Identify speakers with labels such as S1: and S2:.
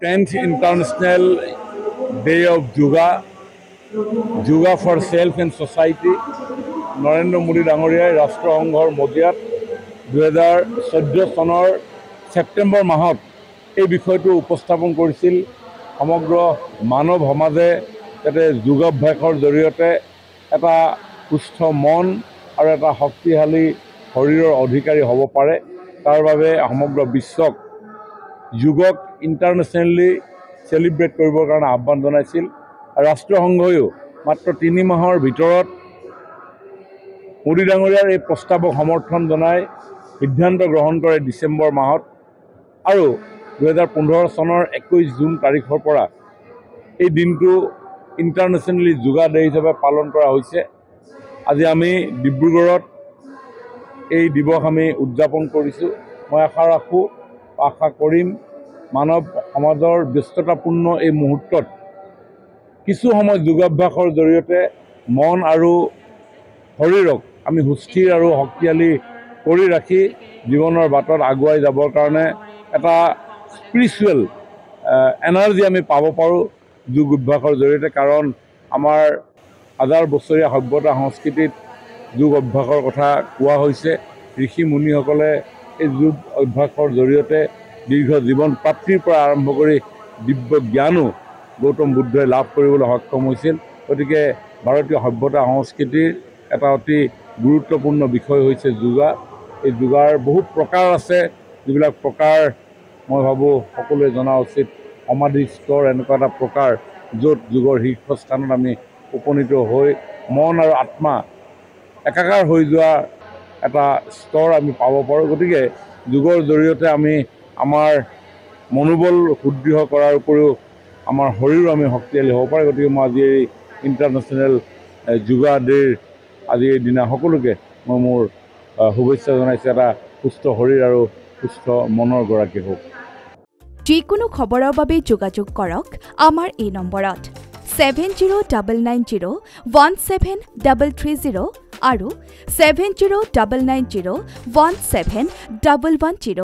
S1: 10th International Day of Yoga for Self and Society, Narendra Modi ডাঙৰীয়াই ৰাষ্ট্ৰসংঘৰ মজিয়াত 2014 চনৰ ছেপ্টেম্বৰ মাহত এই বিষয়টো উপস্থাপন কৰিছিল। সমগ্ৰ মানৱ সমাজে যাতে যোগাভ্যাসৰ জৰিয়তে এটা সুস্থ মন আৰু এটা শক্তিশালী শৰীৰৰ অধিকাৰী হ'ব পাৰে, তাৰ বাবে সমগ্ৰ বিশ্বক যোগক ইণ্টাৰনেশ্যনেলি চেলিব্ৰেট কৰিবৰ কাৰণে আহ্বান জনাইছিল। ৰাষ্ট্ৰসংঘয়ো মাত্ৰ 3 মাহৰ ভিতৰত মোদী ডাঙৰীয়াৰ এই প্ৰস্তাৱক সমৰ্থন জনাই সিদ্ধান্ত গ্ৰহণ কৰে ডিচেম্বৰ মাহত, আৰু 2015 চনৰ 21 জুন তাৰিখৰ পৰা এই দিনটো ইণ্টাৰনেশ্যনেলি যোগা ডে হিচাপে পালন কৰা হৈছে। আজি আমি ডিব্ৰুগড়ত এই দিৱস আমি উদযাপন কৰিছোঁ। মই আশা কৰিম মানৱ সমাজৰ ব্যস্ততাপূৰ্ণ এই মুহূৰ্তত কিছু সময় যোগাভ্যাসৰ জৰিয়তে মন আৰু শৰীৰক আমি সুস্থিৰ আৰু শক্তিশালী কৰি ৰাখি জীৱনৰ বাটত আগুৱাই যাবৰ কাৰণে এটা স্পিৰিচুৱেল এনাৰ্জি আমি পাব পাৰোঁ যোগ অভ্যাসৰ জৰিয়তে। কাৰণ আমাৰ হাজাৰ বছৰীয়া সভ্যতা সংস্কৃতিত যোগ অভ্যাসৰ কথা কোৱা হৈছে। ঋষি মুনিসকলে এই যোগ অভ্যাসৰ জৰিয়তে দীৰ্ঘ জীৱন প্ৰাপ্তিৰ পৰা আৰম্ভ কৰি দিব্য জ্ঞানো গৌতম বুদ্ধই লাভ কৰিবলৈ সক্ষম হৈছিল। গতিকে ভাৰতীয় সভ্যতা সংস্কৃতিৰ এটা অতি গুৰুত্বপূৰ্ণ বিষয় হৈছে যোগা। এই যোগাৰ বহুত প্ৰকাৰ আছে, যিবিলাক প্ৰকাৰ মই ভাবোঁ সকলোৱে জনা উচিত। সমাধি স্তৰ এনেকুৱা এটা প্ৰকাৰ য'ত যোগৰ শীৰ্ষস্থানত আমি উপনীত হৈ মন আৰু আত্মা একাকাৰ হৈ যোৱা এটা স্তৰ আমি পাব পাৰোঁ। গতিকে যোগৰ জৰিয়তে আমি আমাৰ মনোবল সুদৃঢ় কৰাৰ উপৰিও আমাৰ শৰীৰো আমি শক্তিশালী হ'ব পাৰে। গতিকে মই আজি এই ইণ্টাৰনেশ্যনেল যোগা ডে'ৰ আজি এই দিনা সকলোকে মই মোৰ শুভেচ্ছা জনাইছোঁ। এটা সুস্থ শৰীৰ আৰু সুস্থ মনৰ গৰাকী হওক।
S2: যিকোনো খবৰৰ বাবে যোগাযোগ কৰক আমাৰ এই নম্বৰত 7099017330 আৰু 7099017110।